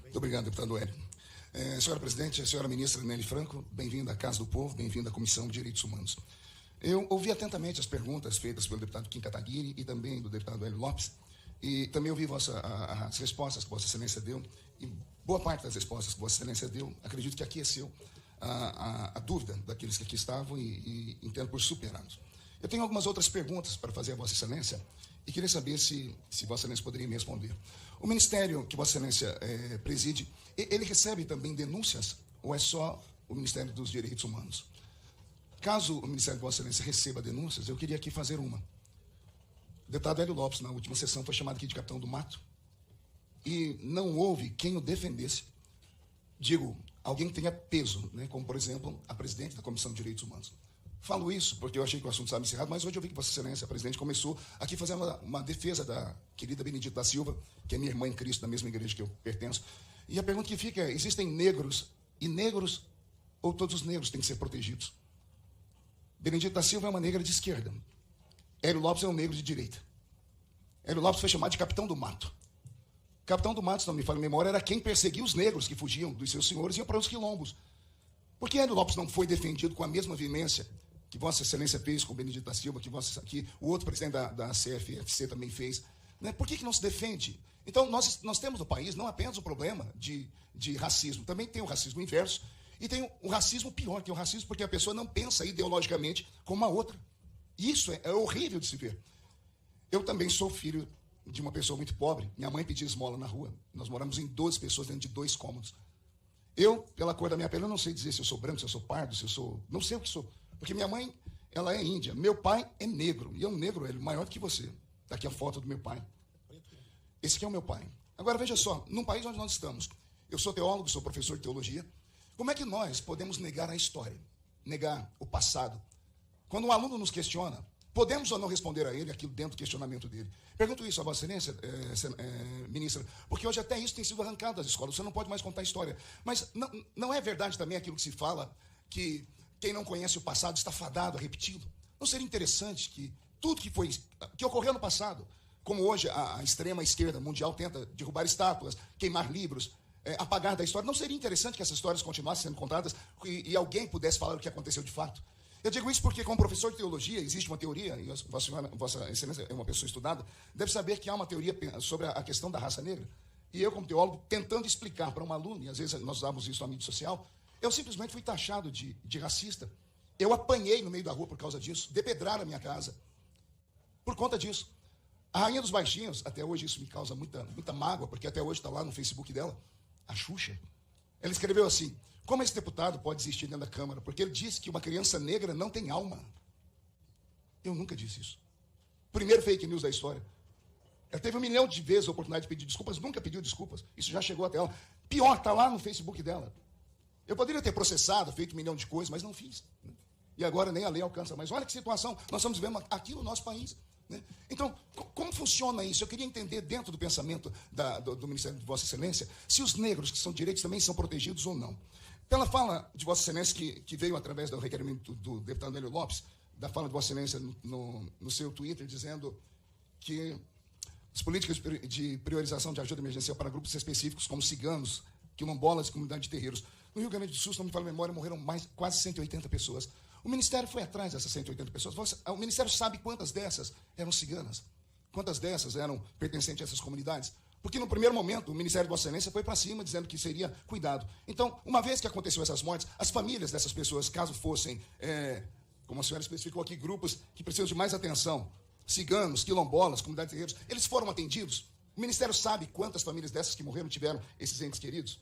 Muito obrigado, deputado Hélio. Senhora presidente, senhora ministra Nelly Franco, bem-vinda à Casa do Povo, bem-vinda à Comissão de Direitos Humanos. Eu ouvi atentamente as perguntas feitas pelo deputado Kim Kataguiri e também do deputado Hélio Lopes, e também ouvi as respostas que Vossa Excelência deu, e boa parte das respostas que Vossa Excelência deu, acredito que aqueceu a dúvida daqueles que aqui estavam e entendo por superados. Eu tenho algumas outras perguntas para fazer a Vossa Excelência e queria saber se Vossa Excelência poderia me responder. O Ministério que Vossa Excelência preside, ele recebe também denúncias ou é só o Ministério dos Direitos Humanos? Caso o Ministério de Vossa Excelência receba denúncias, eu queria aqui fazer uma. O deputado Hélio Lopes, na última sessão, foi chamado aqui de capitão do mato e não houve quem o defendesse. Digo, alguém que tenha peso, né, como, por exemplo, a presidente da Comissão de Direitos Humanos. Falo isso porque eu achei que o assunto estava encerrado, mas hoje eu vi que Vossa Excelência, a presidente, começou aqui fazendo uma defesa da querida Benedita da Silva, que é minha irmã em Cristo, da mesma igreja que eu pertenço. E a pergunta que fica é, existem negros e negros ou todos os negros têm que ser protegidos? Benedita da Silva é uma negra de esquerda. Hélio Lopes é um negro de direita. Hélio Lopes foi chamado de capitão do mato. Capitão do mato, se não me falha a memória, era quem perseguia os negros que fugiam dos seus senhores e iam para os quilombos. Por que Hélio Lopes não foi defendido com a mesma veemência que Vossa Excelência fez com Benedita da Silva, que o outro presidente da CFFC também fez? Né? Por que não se defende? Então, nós temos no país não apenas o problema de racismo, também tem o racismo inverso e tem o racismo pior, que é o racismo porque a pessoa não pensa ideologicamente como a outra. Isso é horrível de se ver. Eu também sou filho de uma pessoa muito pobre. Minha mãe pedia esmola na rua. Nós moramos em 12 pessoas dentro de 2 cômodos. Eu, pela cor da minha pele, eu não sei dizer se eu sou branco, se eu sou pardo, se eu sou... Não sei o que sou. Porque minha mãe, ela é índia. Meu pai é negro. E é um negro, ele maior do que você. Está aqui a foto do meu pai. Esse aqui é o meu pai. Agora, veja só. Num país onde nós estamos, eu sou teólogo, sou professor de teologia. Como é que nós podemos negar a história? Negar o passado? Quando um aluno nos questiona, podemos ou não responder a ele aquilo dentro do questionamento dele? Pergunto isso a Vossa Excelência, ministra, porque hoje até isso tem sido arrancado das escolas, você não pode mais contar história. Mas não é verdade também aquilo que se fala, que quem não conhece o passado está fadado a repeti-lo? Não seria interessante que tudo que ocorreu no passado, como hoje a extrema esquerda mundial tenta derrubar estátuas, queimar livros, apagar da história, não seria interessante que essas histórias continuassem sendo contadas e alguém pudesse falar o que aconteceu de fato? Eu digo isso porque, como professor de teologia, existe uma teoria, e Vossa Excelência é uma pessoa estudada, deve saber que há uma teoria sobre a questão da raça negra. E eu, como teólogo, tentando explicar para um aluno, e às vezes nós usamos isso na mídia social, eu simplesmente fui taxado de racista. Eu apanhei no meio da rua por causa disso, depedraram a minha casa por conta disso. A Rainha dos Baixinhos, até hoje isso me causa muita mágoa, porque até hoje está lá no Facebook dela, a Xuxa. Ela escreveu assim: como esse deputado pode existir dentro da Câmara? Porque ele disse que uma criança negra não tem alma. Eu nunca disse isso. Primeiro fake news da história. Ela teve 1 milhão de vezes a oportunidade de pedir desculpas, nunca pediu desculpas. Isso já chegou até ela. Pior, está lá no Facebook dela. Eu poderia ter processado, feito 1 milhão de coisas, mas não fiz. E agora nem a lei alcança. Mas olha que situação nós estamos vivendo aqui no nosso país. Né? Então, como funciona isso? Eu queria entender dentro do pensamento do Ministério de Vossa Excelência se os negros que são direitos também são protegidos ou não. Pela fala de Vossa Excelência, que veio através do requerimento do deputado Hélio Lopes, da fala de Vossa Excelência no seu Twitter, dizendo que as políticas de priorização de ajuda emergencial para grupos específicos, como ciganos, quilombolas e comunidade de terreiros. No Rio Grande do Sul, se não me falha a memória, morreram quase 180 pessoas. O Ministério foi atrás dessas 180 pessoas. O Ministério sabe quantas dessas eram ciganas? Quantas dessas eram pertencentes a essas comunidades? Porque no primeiro momento o Ministério de Vossa Excelência foi para cima dizendo que seria cuidado. Então, uma vez que aconteceu essas mortes, as famílias dessas pessoas, caso fossem, como a senhora especificou aqui, grupos que precisam de mais atenção, ciganos, quilombolas, comunidades de terreiros, eles foram atendidos? O Ministério sabe quantas famílias dessas que morreram tiveram esses entes queridos?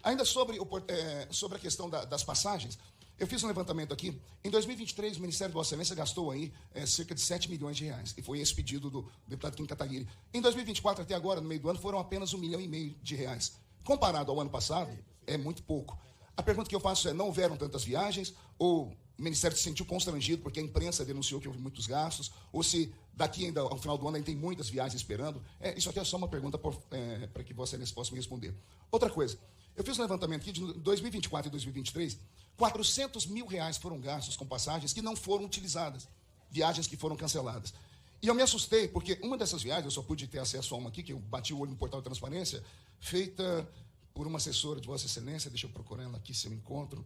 Ainda sobre a questão das passagens, eu fiz um levantamento aqui. Em 2023, o Ministério de Vossa Excelência gastou aí cerca de 7 milhões de reais. E foi esse pedido do deputado Kim Kataguiri. Em 2024, até agora, no meio do ano, foram apenas 1,5 milhão de reais. Comparado ao ano passado, é muito pouco. A pergunta que eu faço é, não houveram tantas viagens? Ou o Ministério se sentiu constrangido porque a imprensa denunciou que houve muitos gastos? Ou se daqui ainda ao final do ano ainda tem muitas viagens esperando? Isso aqui é só uma pergunta para que Vossa Excelência possa me responder. Outra coisa. Eu fiz um levantamento aqui de 2024 e 2023, 400 mil reais foram gastos com passagens que não foram utilizadas, viagens que foram canceladas. E eu me assustei, porque uma dessas viagens, eu só pude ter acesso a uma aqui, que eu bati o olho no portal de transparência, feita por uma assessora de Vossa Excelência, deixa eu procurar ela aqui, se eu encontro.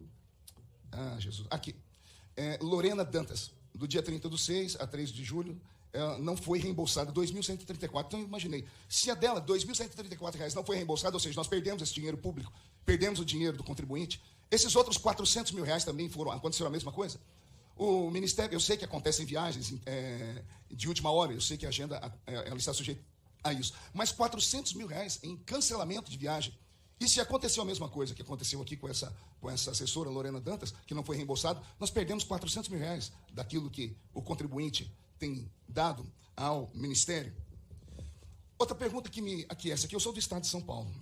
Ah, Jesus. Aqui. Lorena Dantas, do dia 30/6 a 3 de julho, não foi reembolsada, R$ 2.134. Então, eu imaginei, se a dela, R$ 2.134, não foi reembolsada, ou seja, nós perdemos esse dinheiro público, perdemos o dinheiro do contribuinte, esses outros R$ 400 mil também aconteceram a mesma coisa? O Ministério, eu sei que acontecem viagens de última hora, eu sei que a agenda ela está sujeita a isso, mas R$ 400 mil em cancelamento de viagem. E se aconteceu a mesma coisa que aconteceu aqui com essa assessora Lorena Dantas, que não foi reembolsado, nós perdemos R$ 400 mil daquilo que o contribuinte tem dado ao Ministério. Outra pergunta que me aquece aqui, eu sou do Estado de São Paulo.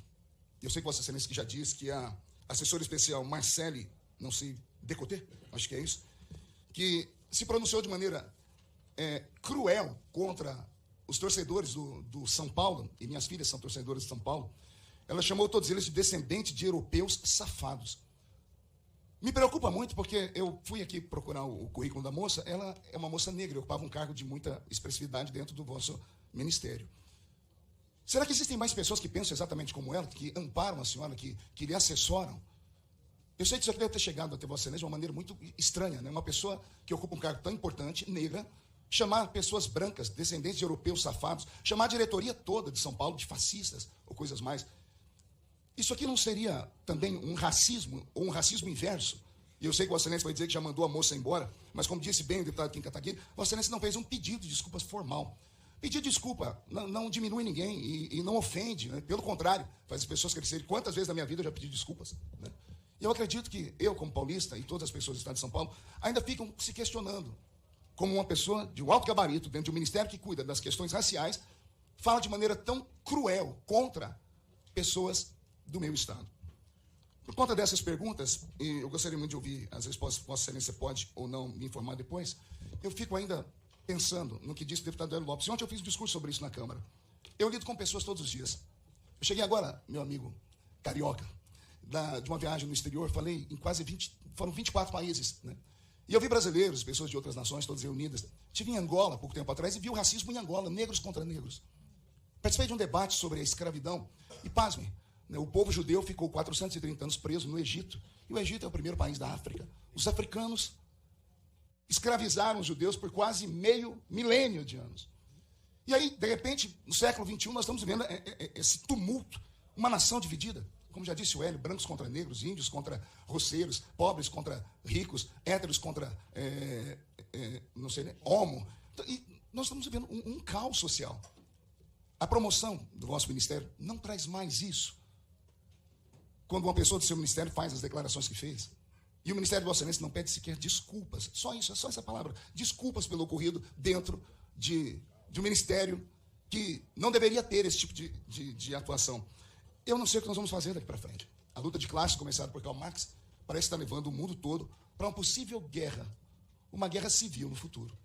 Eu sei que Vossa Excelência que já disse que a assessora especial Marcele, não sei, Decoté, acho que é isso, que se pronunciou de maneira cruel contra os torcedores do São Paulo, e minhas filhas são torcedoras de São Paulo. Ela chamou todos eles de descendentes de europeus safados. Me preocupa muito porque eu fui aqui procurar o currículo da moça, ela é uma moça negra, ocupava um cargo de muita expressividade dentro do vosso ministério. Será que existem mais pessoas que pensam exatamente como ela, que amparam a senhora, que lhe assessoram? Eu sei que isso aqui deve ter chegado até Vossa Excelência de uma maneira muito estranha, né? Uma pessoa que ocupa um cargo tão importante, negra, chamar pessoas brancas, descendentes de europeus safados, chamar a diretoria toda de São Paulo de fascistas ou coisas mais. Isso aqui não seria também um racismo ou um racismo inverso? E eu sei que Vossa Excelência vai dizer que já mandou a moça embora, mas como disse bem o deputado Kim Kataguiri, Vossa Excelência não fez um pedido de desculpas formal. Pedir desculpa não diminui ninguém e não ofende, né? Pelo contrário, faz as pessoas crescerem. Quantas vezes na minha vida eu já pedi desculpas, né? E eu acredito que eu, como paulista, e todas as pessoas do Estado de São Paulo, ainda ficam se questionando, como uma pessoa de um alto gabarito, dentro de um ministério que cuida das questões raciais, fala de maneira tão cruel contra pessoas do meu Estado. Por conta dessas perguntas, e eu gostaria muito de ouvir as respostas, Vossa Excelência pode ou não me informar depois, eu fico ainda pensando no que disse o deputado Hélio Lopes. Ontem eu fiz um discurso sobre isso na Câmara. Eu lido com pessoas todos os dias. Eu cheguei agora, meu amigo carioca, de uma viagem no exterior, falei em quase 24 países, né? E eu vi brasileiros, pessoas de outras nações, todas reunidas. Estive em Angola, pouco tempo atrás, e vi o racismo em Angola, negros contra negros. Participei de um debate sobre a escravidão, e pasmem, né, o povo judeu ficou 430 anos preso no Egito, e o Egito é o primeiro país da África. Os africanos escravizaram os judeus por quase meio milênio de anos. E aí, de repente, no século XXI, nós estamos vivendo esse tumulto, uma nação dividida. Como já disse o Hélio, brancos contra negros, índios contra roceiros, pobres contra ricos, héteros contra, não sei, né, homo. E nós estamos vivendo um caos social. A promoção do vosso ministério não traz mais isso. Quando uma pessoa do seu ministério faz as declarações que fez, e o Ministério de Vossa Excelência não pede sequer desculpas, só isso, é só essa palavra, desculpas pelo ocorrido dentro de um ministério que não deveria ter esse tipo de atuação. Eu não sei o que nós vamos fazer daqui para frente. A luta de classes, começada por Karl Marx, parece estar levando o mundo todo para uma possível guerra, uma guerra civil no futuro,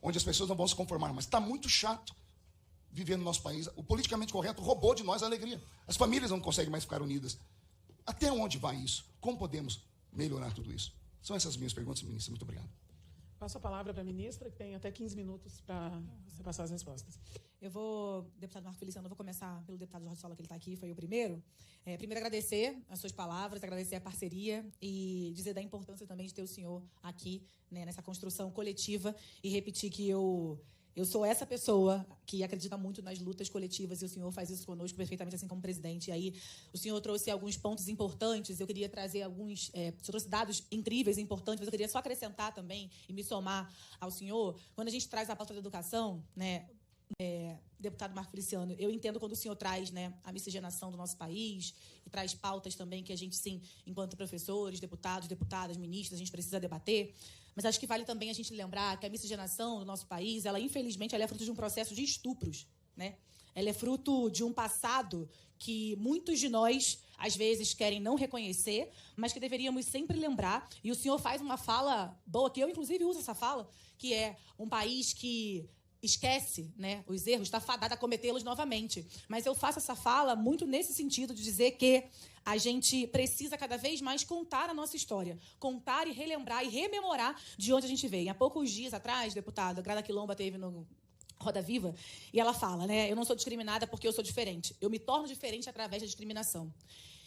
onde as pessoas não vão se conformar. Mas está muito chato viver no nosso país. O politicamente correto roubou de nós a alegria. As famílias não conseguem mais ficar unidas. Até onde vai isso? Como podemos melhorar tudo isso? São essas minhas perguntas, ministra. Muito obrigado. Passo a palavra para a ministra, que tem até 15 minutos para você passar as respostas. Deputado Marco Feliciano, eu vou começar pelo deputado Jorge Sola, que ele está aqui, foi o primeiro. Primeiro, agradecer as suas palavras, agradecer a parceria e dizer da importância também de ter o senhor aqui, né, nessa construção coletiva, e repetir que eu sou essa pessoa que acredita muito nas lutas coletivas, e o senhor faz isso conosco perfeitamente, assim como presidente. E aí, o senhor trouxe alguns pontos importantes, eu queria trazer alguns... o senhor trouxe dados incríveis e importantes, mas eu queria só acrescentar também e me somar ao senhor. Quando a gente traz a pauta da educação, né, deputado Marco Feliciano, eu entendo quando o senhor traz, né, a miscigenação do nosso país e traz pautas também que a gente, sim, enquanto professores, deputados, deputadas, ministros, a gente precisa debater. Mas acho que vale também a gente lembrar que a miscigenação do nosso país, ela, infelizmente, ela é fruto de um processo de estupros, né? Ela é fruto de um passado que muitos de nós, às vezes, querem não reconhecer, mas que deveríamos sempre lembrar. E o senhor faz uma fala boa, que eu, inclusive, uso essa fala, que é um país que esquece, né, os erros, está fadado a cometê-los novamente. Mas eu faço essa fala muito nesse sentido de dizer que a gente precisa cada vez mais contar a nossa história, contar e relembrar e rememorar de onde a gente veio. Há poucos dias atrás, deputado, a Grada Quilomba teve Roda Viva, e ela fala, né, eu não sou discriminada porque eu sou diferente. Eu me torno diferente através da discriminação.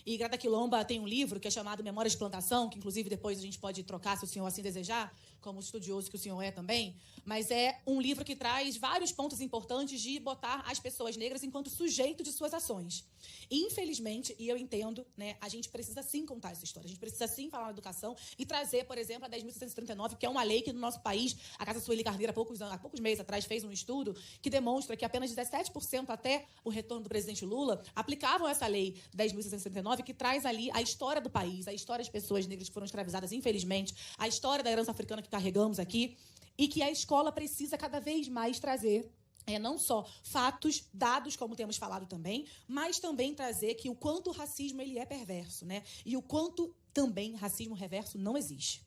E Grata Quilomba tem um livro que é chamado Memórias de Plantação, que, inclusive, depois a gente pode trocar, se o senhor assim desejar, como estudioso que o senhor é também, mas é um livro que traz vários pontos importantes de botar as pessoas negras enquanto sujeito de suas ações. E, infelizmente, e eu entendo, né, a gente precisa sim contar essa história, a gente precisa sim falar na educação e trazer, por exemplo, a 10.639, que é uma lei que no nosso país, a Casa Sueli Carneiro, há poucos meses atrás, fez um estudo que demonstra que apenas 17% até o retorno do presidente Lula aplicavam essa lei 10.639, que traz ali a história do país, a história das pessoas negras que foram escravizadas, infelizmente, a história da herança africana que carregamos aqui, e que a escola precisa cada vez mais trazer não só fatos, dados, como temos falado também, mas também trazer que o quanto o racismo ele é perverso, né? E o quanto também racismo reverso não existe.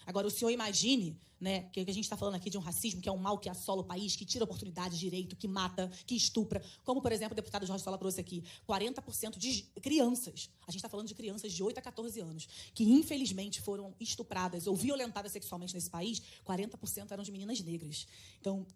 Agora, o senhor imagine, né, que a gente está falando aqui de um racismo que é um mal que assola o país, que tira oportunidade de direito, que mata, que estupra, como, por exemplo, o deputado Jorge Sola trouxe aqui, 40% de crianças, a gente está falando de crianças de 8 a 14 anos, que infelizmente foram estupradas ou violentadas sexualmente nesse país, 40% eram de meninas negras. Então,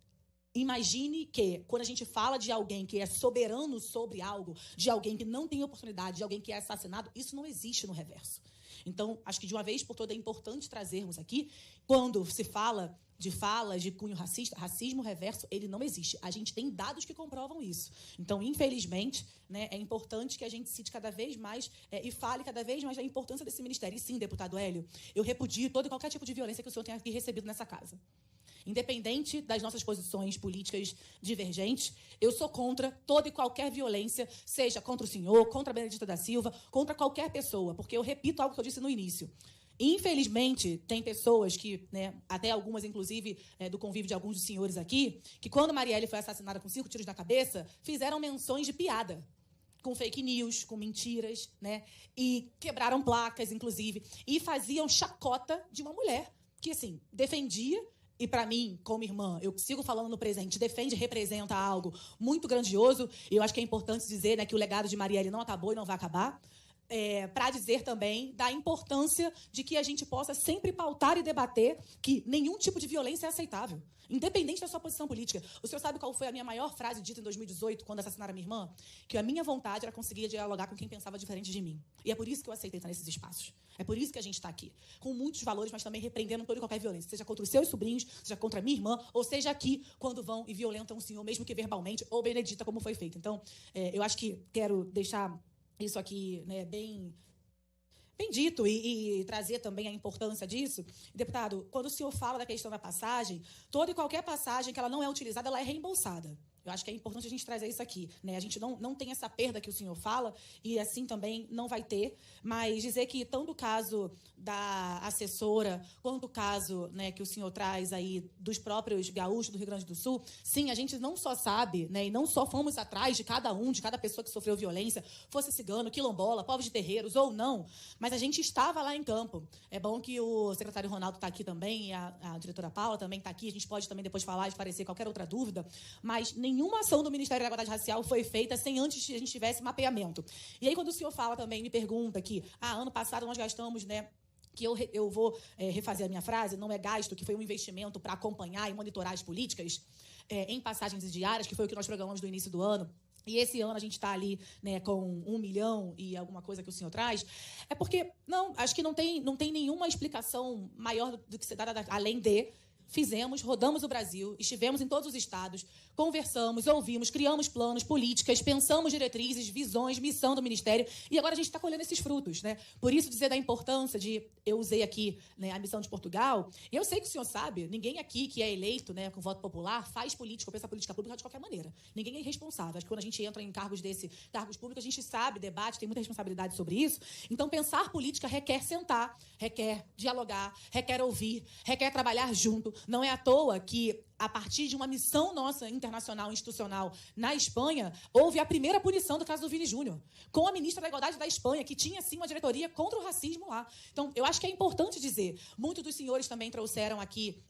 imagine que, quando a gente fala de alguém que é soberano sobre algo, de alguém que não tem oportunidade, de alguém que é assassinado, isso não existe no reverso. Então, acho que de uma vez por todas é importante trazermos aqui, quando se fala de falas de cunho racista, racismo reverso, ele não existe. A gente tem dados que comprovam isso. Então, infelizmente, né, é importante que a gente cite cada vez mais e fale cada vez mais da importância desse ministério. E sim, deputado Hélio, eu repudio todo e qualquer tipo de violência que o senhor tenha aqui recebido nessa casa. Independente das nossas posições políticas divergentes, eu sou contra toda e qualquer violência, seja contra o senhor, contra a Benedita da Silva, contra qualquer pessoa, porque eu repito algo que eu disse no início. Infelizmente, tem pessoas que, né, até algumas, inclusive, do convívio de alguns dos senhores aqui, que quando Marielle foi assassinada com 5 tiros na cabeça, fizeram menções de piada, com fake news, com mentiras, né, e quebraram placas, inclusive, e faziam chacota de uma mulher que, assim, defendia. E, para mim, como irmã, eu sigo falando no presente, defende e representa algo muito grandioso. E eu acho que é importante dizer, né, que o legado de Marielle não acabou e não vai acabar. Para dizer também da importância de que a gente possa sempre pautar e debater que nenhum tipo de violência é aceitável, independente da sua posição política. O senhor sabe qual foi a minha maior frase dita em 2018, quando assassinaram a minha irmã? Que a minha vontade era conseguir dialogar com quem pensava diferente de mim. E é por isso que eu aceitei estar nesses espaços. É por isso que a gente está aqui, com muitos valores, mas também repreendendo toda e qualquer violência, seja contra os seus sobrinhos, seja contra a minha irmã, ou seja aqui, quando vão e violentam o senhor, mesmo que verbalmente, ou Benedita, como foi feito. Então, eu acho que quero deixar isso aqui, né, bem dito e trazer também a importância disso. Deputado, quando o senhor fala da questão da passagem, toda e qualquer passagem que ela não é utilizada, ela é reembolsada. Eu acho que é importante a gente trazer isso aqui, né? A gente não tem essa perda que o senhor fala, e assim também não vai ter, mas dizer que tanto o caso da assessora, quanto o caso, né, que o senhor traz aí dos próprios gaúchos do Rio Grande do Sul, sim, a gente não só sabe, né, e não só fomos atrás de cada pessoa que sofreu violência, fosse cigano, quilombola, povos de terreiros ou não, mas a gente estava lá em campo. É bom que o secretário Ronaldo está aqui também, e a diretora Paula também está aqui, a gente pode também depois falar e esclarecer qualquer outra dúvida, mas nenhuma ação do Ministério da Igualdade Racial foi feita sem antes que a gente tivesse mapeamento. E aí, quando o senhor fala também, me pergunta que, ano passado nós gastamos, né, que eu vou refazer a minha frase, não é gasto, que foi um investimento para acompanhar e monitorar as políticas em passagens diárias, que foi o que nós programamos no início do ano. E esse ano a gente está ali, né, com 1 milhão e alguma coisa que o senhor traz. É porque, acho que não tem nenhuma explicação maior do que ser dada além de... rodamos o Brasil, estivemos em todos os estados, conversamos, ouvimos, criamos planos, políticas, pensamos diretrizes, visões, missão do Ministério, e agora a gente está colhendo esses frutos, né? Por isso, dizer da importância de... Eu usei aqui, né, a missão de Portugal, e eu sei que o senhor sabe, ninguém aqui que é eleito, né, com voto popular faz política, ou pensa política pública de qualquer maneira. Ninguém é irresponsável. Acho que quando a gente entra em cargos públicos, a gente sabe, debate, tem muita responsabilidade sobre isso. Então, pensar política requer sentar, requer dialogar, requer ouvir, requer trabalhar junto. Não é à toa que, a partir de uma missão nossa internacional, institucional, na Espanha, houve a primeira punição do caso do Vini Júnior, com a ministra da Igualdade da Espanha, que tinha, sim, uma diretoria contra o racismo lá. Então, eu acho que é importante dizer, muitos dos senhores também trouxeram aqui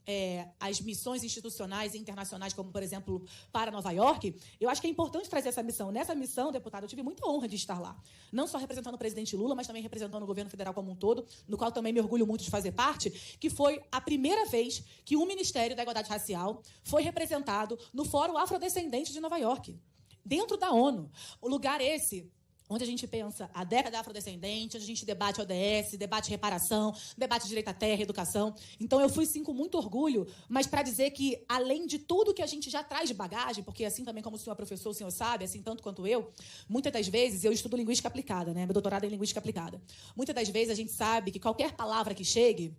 as missões institucionais e internacionais, como, por exemplo, para Nova York. Eu acho que é importante trazer essa missão. Nessa missão, deputado, eu tive muita honra de estar lá. Não só representando o presidente Lula, mas também representando o governo federal como um todo, no qual também me orgulho muito de fazer parte, que foi a primeira vez que o Ministério da Igualdade Racial foi representado no Fórum Afrodescendente de Nova York, dentro da ONU. O lugar esse onde a gente pensa a década afrodescendente, onde a gente debate ODS, debate reparação, debate direito à terra, educação. Então, eu fui, sim, com muito orgulho, mas para dizer que, além de tudo que a gente já traz de bagagem, porque assim também como o senhor é professor, o senhor sabe, assim tanto quanto eu, muitas das vezes eu estudo linguística aplicada, né? Meu doutorado é em linguística aplicada. Muitas das vezes a gente sabe que qualquer palavra que chegue,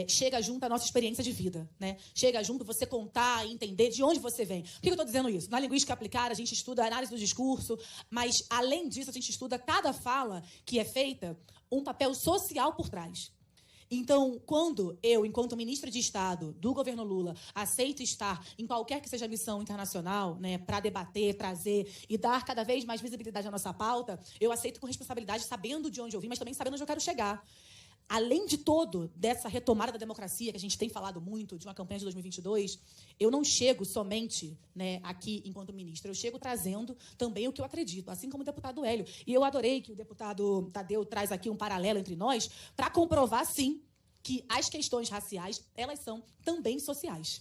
chega junto à nossa experiência de vida, né? Chega junto você contar e entender de onde você vem. Por que eu estou dizendo isso? Na linguística aplicada, a gente estuda a análise do discurso, mas, além disso, a gente estuda cada fala que é feita, um papel social por trás. Então, quando eu, enquanto ministra de Estado do governo Lula, aceito estar em qualquer que seja a missão internacional, né, para debater, trazer e dar cada vez mais visibilidade à nossa pauta, eu aceito com responsabilidade, sabendo de onde eu vim, mas também sabendo onde eu quero chegar. Além de todo, dessa retomada da democracia, que a gente tem falado muito, de uma campanha de 2022, eu não chego somente, né, aqui enquanto ministra, eu chego trazendo também o que eu acredito, assim como o deputado Hélio. E eu adorei que o deputado Tadeu traz aqui um paralelo entre nós para comprovar, sim, que as questões raciais, elas são também sociais.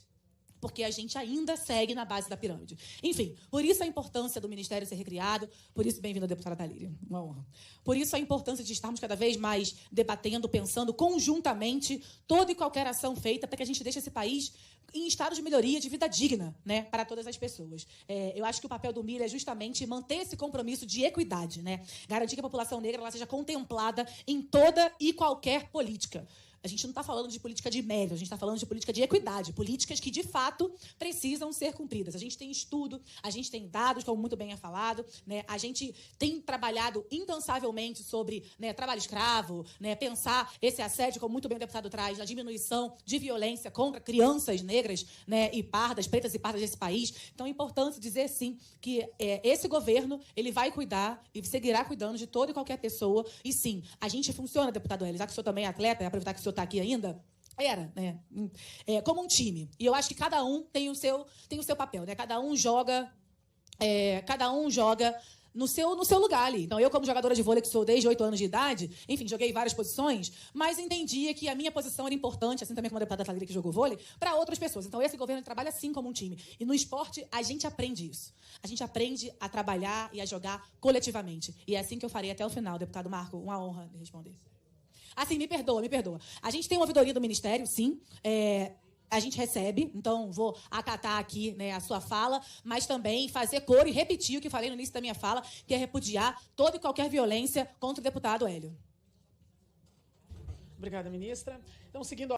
Porque a gente ainda segue na base da pirâmide. Enfim, por isso a importância do Ministério ser recriado, por isso, bem-vinda, deputada Thalíria, uma honra. Por isso a importância de estarmos cada vez mais debatendo, pensando conjuntamente toda e qualquer ação feita para que a gente deixe esse país em estado de melhoria, de vida digna, né, para todas as pessoas. Eu acho que o papel do MIR é justamente manter esse compromisso de equidade, né, garantir que a população negra ela seja contemplada em toda e qualquer política. A gente não está falando de política de mérito, a gente está falando de política de equidade, políticas que, de fato, precisam ser cumpridas. A gente tem estudo, a gente tem dados, como muito bem é falado, né? A gente tem trabalhado incansavelmente sobre, né, trabalho escravo, né, pensar esse assédio, como muito bem o deputado traz, na diminuição de violência contra crianças negras, né, e pardas, pretas e pardas desse país. Então, é importante dizer, sim, que esse governo ele vai cuidar e seguirá cuidando de toda e qualquer pessoa. E, sim, a gente funciona, deputado Hélio, já que o senhor também é atleta, aproveitar que o senhor está aqui ainda, né? Como um time. E eu acho que cada um tem o seu papel, né? Cada um joga no seu lugar ali. Então, eu, como jogadora de vôlei, que sou desde 8 anos de idade, enfim, joguei várias posições, mas entendia que a minha posição era importante, assim também como a deputada Thalíria que jogou vôlei, para outras pessoas. Então, esse governo trabalha assim como um time. E no esporte, a gente aprende isso. A gente aprende a trabalhar e a jogar coletivamente. E é assim que eu farei até o final, deputado Marco. Uma honra de responder. Assim, me perdoa. A gente tem uma ouvidoria do Ministério, sim. A gente recebe, então vou acatar aqui, né, a sua fala, mas também fazer coro e repetir o que falei no início da minha fala, que é repudiar toda e qualquer violência contra o deputado Hélio. Obrigada, ministra. Então, seguindo